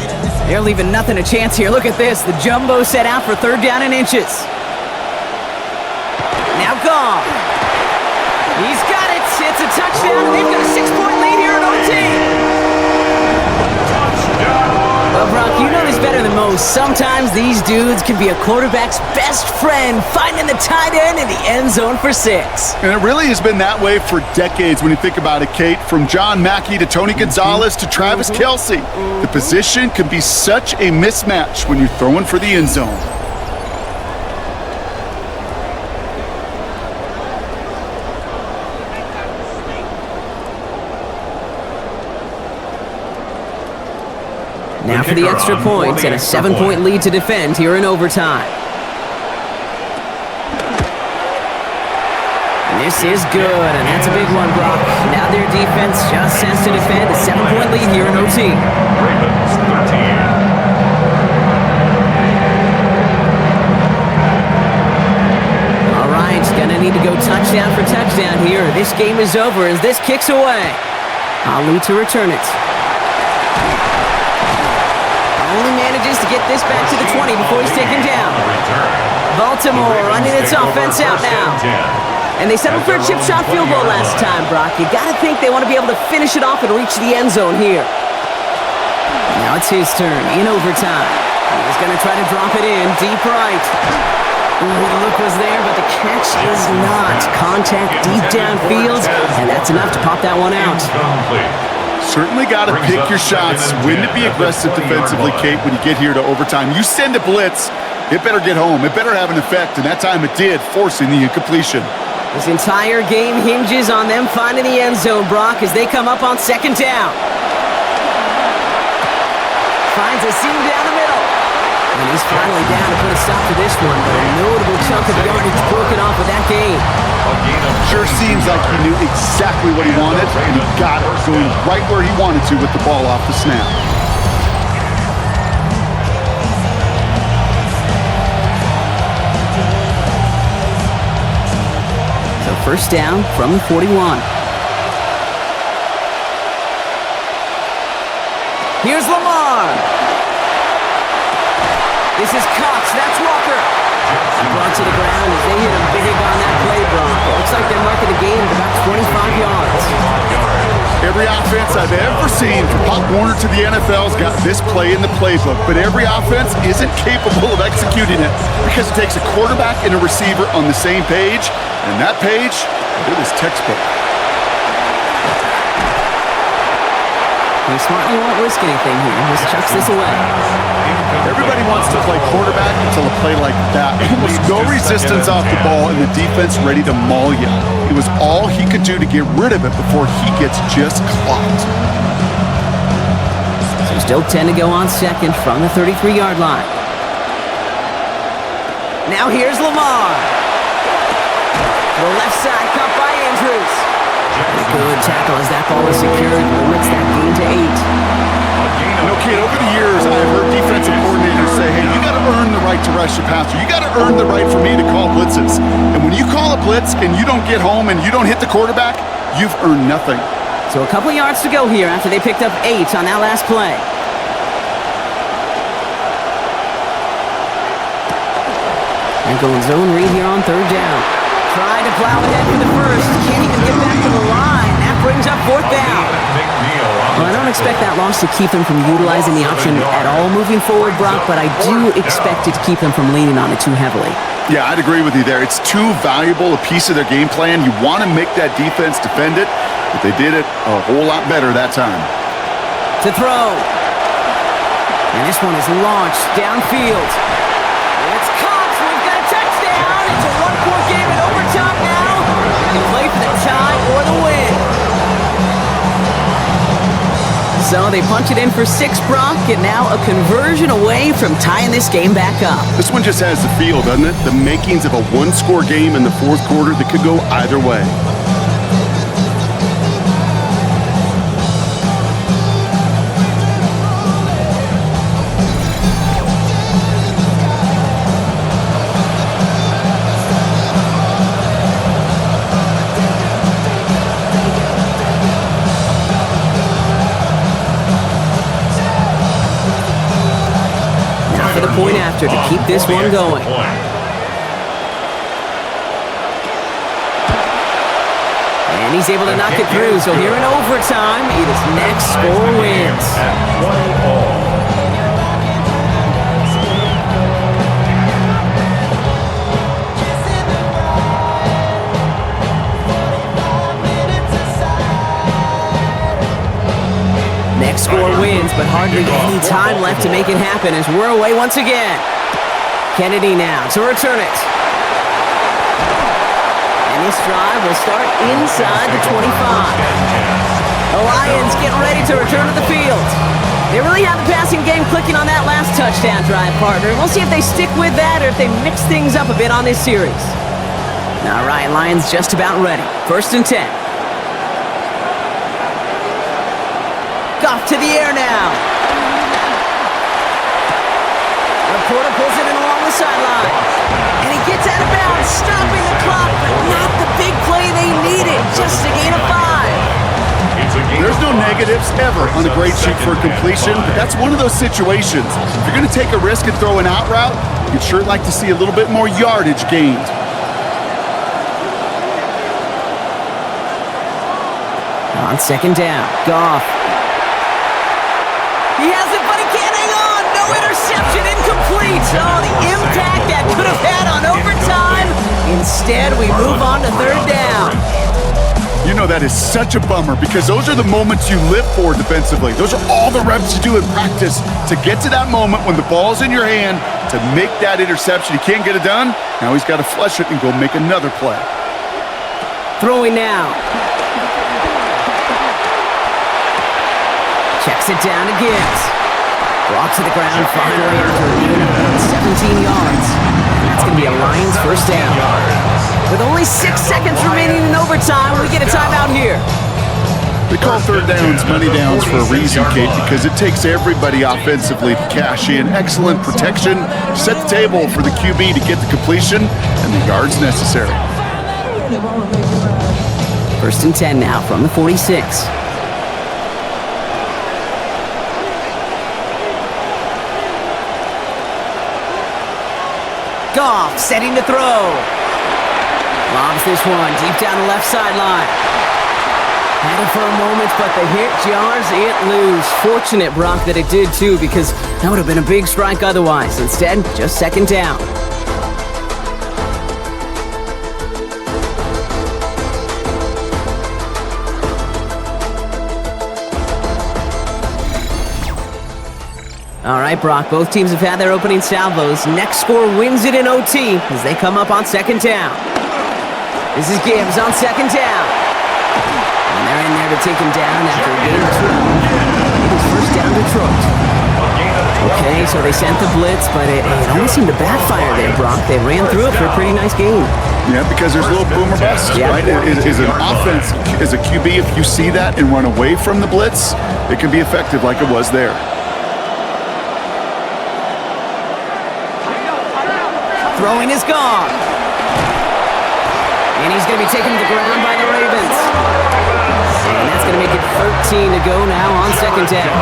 They're leaving nothing a chance here. Look at this. The jumbo set out for third down and inches. Now Goff. He's got it. It's a touchdown, and they've got a 6-point lead here in OT. Well, Brock, you know this better than most. Sometimes these dudes can be a quarterback's best friend, finding the tight end in the end zone for 6. And it really has been that way for decades when you think about it, Kate. From John Mackey to Tony Gonzalez to Travis Kelce. The position can be such a mismatch when you're throwing for the end zone. Now for the extra points and a 7-point lead to defend here in overtime. This is good, and that's a big one, Brock. Now their defense just has to defend a 7-point lead here in OT. All right, gonna need to go touchdown for touchdown here. This game is over as this kicks away. Ali to return it. Only manages to get this back to the 20 before he's taken down. Baltimore running its offense out now. And they settled for a chip shot field goal last time, Brock. You gotta think they want to be able to finish it off and reach the end zone here. Now it's his turn in overtime. He's gonna try to drop it in deep right. Ooh, the look was there, but the catch is not. Contact deep downfield, and that's enough to pop that one out. Certainly got to pick your shots. When to be aggressive defensively, Kate, when you get here to overtime. You send a blitz, it better get home. It better have an effect, and that time it did, forcing the incompletion. This entire game hinges on them finding the end zone, Brock, as they come up on second down. Finds a seam down the middle. And he's finally down to put a stop to this one, but a notable chunk of yardage broken off of that game. Sure seems like he knew exactly what he wanted, and he got it, going right where he wanted to with the ball off the snap. So first down from the 41. Here's Lamar. This is Cox. That's Walker. Brought to the ground as they hit him big on that play, Brock. Looks like they're marking the gain at about 25 yards. Every offense I've ever seen from Pop Warner to the NFL's got this play in the playbook, but every offense isn't capable of executing it because it takes a quarterback and a receiver on the same page, and that page, it was textbook. He smartly won't risk anything here. Just chucks this away. Everybody wants to play quarterback until a play like that. Almost no resistance off the ball and the defense ready to maul you. It was all he could do to get rid of it before he gets just clocked. So still 10 to go on second from the 33-yard line. Now here's Lamar. To the left side, caught by Andrews. A good tackle as that ball is secured. Limits that gain to 8. You know, kid, over the years, I've heard defensive coordinators say, hey, you got to earn the right to rush the passer. You got to earn the right for me to call blitzes. And when you call a blitz and you don't get home and you don't hit the quarterback, you've earned nothing. So a couple yards to go here after they picked up 8 on that last play. And going zone read here on third down. Trying to plow ahead for the first. Can't even get back to the line. That brings up fourth down. Well, I don't expect that loss to keep them from utilizing the option at all moving forward, Brock, but I do expect it to keep them from leaning on it too heavily. Yeah, I'd agree with you there. It's too valuable a piece of their game plan. You want to make that defense defend it, but they did it a whole lot better that time. To throw. And this one is launched downfield. It's Cox. We've got a touchdown. It's a one-point game in overtime now. They can play for the tie or the win. So they punch it in for 6, Brock, and now a conversion away from tying this game back up. This one just has the feel, doesn't it? The makings of a one-score game in the fourth quarter that could go either way. For the point after to keep this one going. And he's able to knock it through. So here in overtime, it is next score wins. Next score wins, but hardly any time left to make it happen as we're away once again. Kennedy now to return it. And this drive will start inside the 25. The Lions getting ready to return to the field. They really have the passing game clicking on that last touchdown drive, partner. We'll see if they stick with that or if they mix things up a bit on this series. All right, Lions just about ready. 1st and 10. Off to the air now. Reporter pulls it in along the sideline. And he gets out of bounds, stopping the clock, but not the big play they needed. Just a gain of 5. There's no negatives ever on a great shoot for completion, but that's one of those situations. If you're going to take a risk and throw an out route, you'd sure like to see a little bit more yardage gained. On second down, Goff. He has it, but he can't hang on. No interception, incomplete. Oh, the impact that could have had on overtime. Instead, we move on to third down. You know, that is such a bummer because those are the moments you live for defensively. Those are all the reps you do in practice to get to that moment when the ball's in your hand to make that interception. He can't get it done. Now he's got to flush it and go make another play. Throwing now. Checks it down to Gibbs. Brought to the ground finally after a gain of about 17 yards. That's going to be a Lions first down. With only 6 seconds remaining in overtime, we get a timeout here. We call third downs money downs for a reason, Kate, because it takes everybody offensively to cash in. Excellent protection, set the table for the QB to get the completion and the yards necessary. First and 10 now from the 46. Goff setting to throw. Lobs this one deep down the left sideline. Had it for a moment, but the hit jars it loose. Fortunate, Brock, that it did too, because that would have been a big strike otherwise. Instead, just second down. All right, Brock, both teams have had their opening salvos. Next score wins it in OT as they come up on second down. This is Gibbs on second down. And they're in there to take him down after a gain of 12. It is first down Detroit. Okay, so they sent the blitz, but it almost seemed to backfire there, Brock. They ran through it for a pretty nice gain. Yeah, because there's a little boomer bust, right? Is an offense, as a QB, if you see that and run away from the blitz, it can be effective like it was there. Throwing is gone. And he's going to be taken to the ground by the Ravens. And that's going to make it 13 to go now on second down.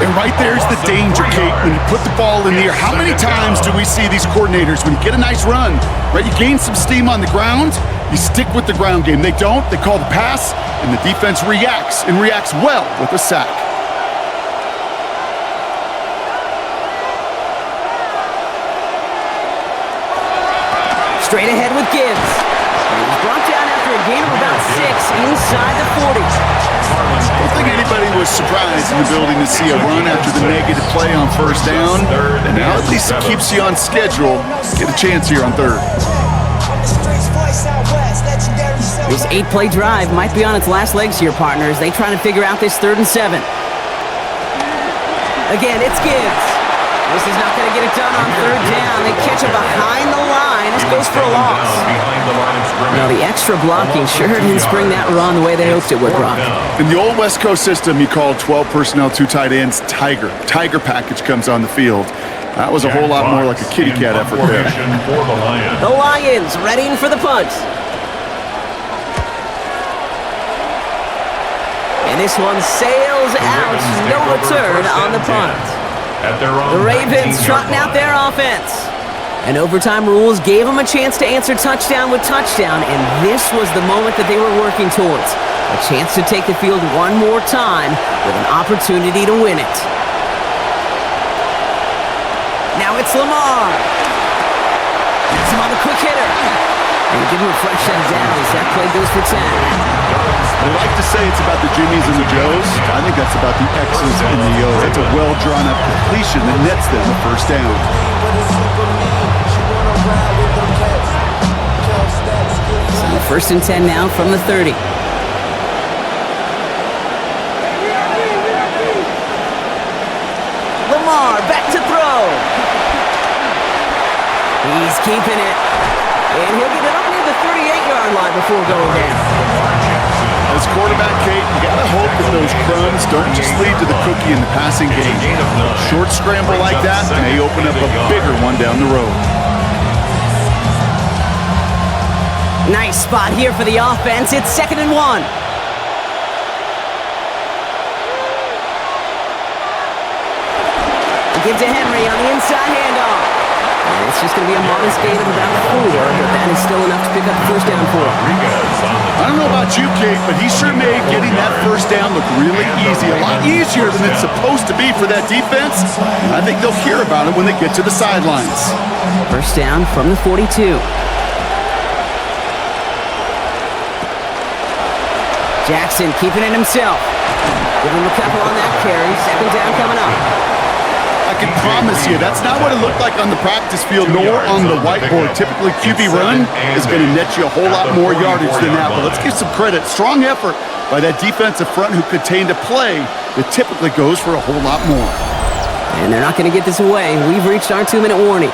And right there's the danger, Kate, when you put the ball in the air. How many times do we see these coordinators, when you get a nice run, right, you gain some steam on the ground, you stick with the ground game. They don't, they call the pass, and the defense reacts, and reacts well with a sack. Straight ahead with Gibbs. And he's brought down after a gain of about 6 inside the 40. I don't think anybody was surprised in the building to see a run after the negative play on first down. And now at least it keeps you on schedule. Get a chance here on third. This 8-play drive might be on its last legs here, partners. They try to figure out this 3rd and 7. Again, it's Gibbs. This is not going to get it done on third down. They catch it behind the line. This goes for a loss. Now, the extra blocking sure didn't spring that run the way they hoped it would, Brock. In the old West Coast system, you called 12 personnel, 2 tight ends, Tiger. Tiger package comes on the field. That was a whole lot more like a kitty cat effort there. The Lions readying for the punt. And this one sails out. No return on the punt. The Ravens trotting out their offense. And overtime rules gave them a chance to answer touchdown with touchdown, and this was the moment that they were working towards. A chance to take the field one more time with an opportunity to win it. Now it's Lamar. Gets him on the quick hitter. And give him a fresh set of downs. That play goes for 10. They like to say it's about the Jimmies and the Joes. I think that's about the X's and the O's. That's a well-drawn-up completion that nets them the first down. So first and 10 now from the 30. Lamar back to throw. He's keeping it. And he'll get it up near the 38-yard line before going down. As quarterback, Kate, you gotta hope that those crumbs don't just lead to the cookie in the passing game. A short scramble like that may open up a bigger one down the road. Nice spot here for the offense. It's 2nd and 1. Give to Henry on the inside handoff. And it's just going to be a modest gain of about 4, but that is still enough to pick up the first down for him. I don't know about you, Kate, but he sure made getting that first down look really easy. A lot easier than it's supposed to be for that defense. I think they'll hear about it when they get to the sidelines. First down from the 42. Jackson keeping it himself. Give him a couple on that carry. Second down coming up. I can promise you, that's not what it looked like on the practice field nor on the whiteboard. Typically, QB run is going to net you a whole lot more yardage than that. But let's give some credit. Strong effort by that defensive front who contained a play that typically goes for a whole lot more. And they're not going to get this away. We've reached our 2-minute warning.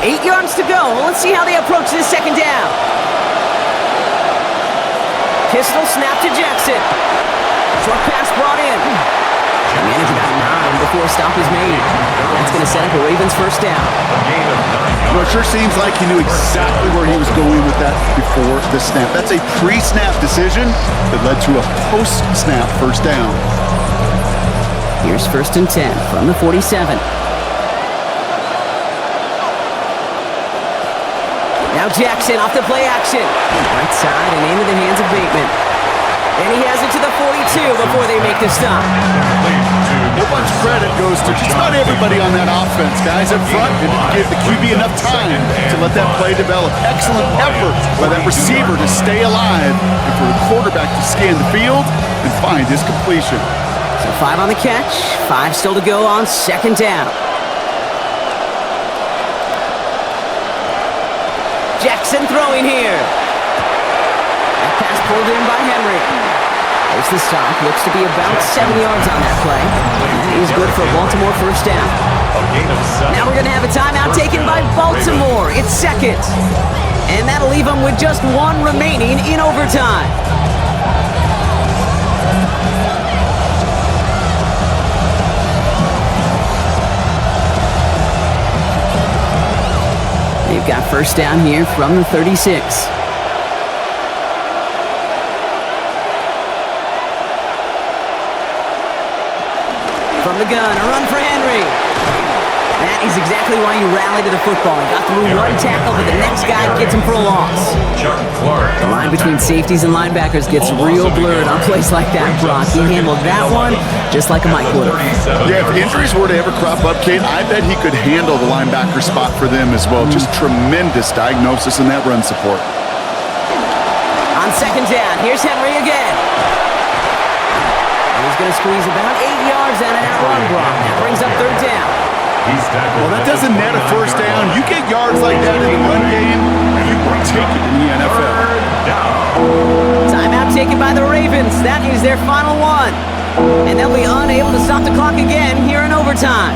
8 yards to go. Let's see how they approach this second down. Pistol snap to Jackson. Short pass brought in. They manage about 9 before a stop is made. That's going to set up a Ravens first down. Well, it sure seems like he knew exactly where he was going with that before the snap. That's a pre-snap decision that led to a post-snap first down. Here's 1st and 10 from the 47. Now Jackson off the play action. Right side and into the hands of Bateman. And he has it to the 42 before they make the stop. A whole bunch of credit goes to just about everybody on that offense. Guys up front didn't give the QB enough time to let that play develop. Excellent effort by that receiver to stay alive and for the quarterback to scan the field and find his completion. So 5 on the catch, 5 still to go on second down. Jackson throwing here. That pass pulled in by Henry. There's the stop. Looks to be about 7 yards on that play. That is good for a Baltimore first down. Now we're going to have a timeout taken by Baltimore. It's second. And that'll leave them with just 1 remaining in overtime. They've got first down here from the 36. From the gun, a run for Henry. That is exactly why you rally to the football. He got through 1 tackle, but the next guy gets him for a loss. The line between safeties and linebackers gets real blurred on plays like that, Brock. He handled that one just like a Mike would have. Yeah, if injuries were to ever crop up, Kate, I bet he could handle the linebacker spot for them as well. Just tremendous diagnosis in that run support. On second down, here's Henry again. He's going to squeeze about 8 yards out of that run block. That brings up third down. Well, that doesn't net a first down. You get yards like that in the run game, you will take it in the NFL. Timeout taken by the Ravens. That is their final one. And they'll be unable to stop the clock again here in overtime.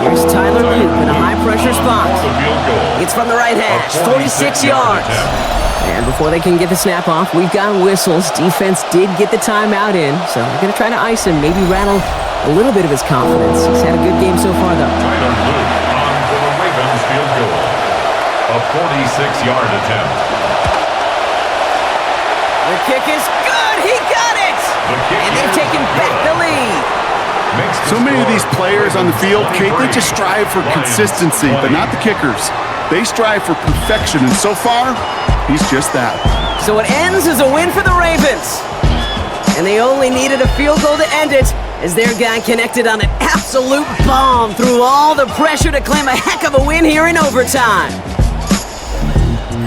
Here's Tyler Luke in a high-pressure spot. It's from the right hash, 46 yards. And before they can get the snap off, we've got whistles. Defense did get the timeout in, so we're going to try to ice him, maybe rattle a little bit of his confidence. He's had a good game so far, though. Tyler Luke on for the Ravens field goal. A 46-yard attempt. The kick is good. He got it. And they've taken back the lead. So many of these players on the field, Kate, they just strive for consistency, but not the kickers. They strive for perfection, and so far, he's just that. So it ends as a win for the Ravens. And they only needed a field goal to end it, as their guy connected on an absolute bomb through all the pressure to claim a heck of a win here in overtime.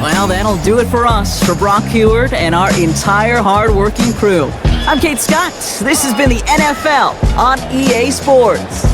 Well, that'll do it for us, for Brock Heward and our entire hard-working crew. I'm Kate Scott. This has been the NFL on EA Sports.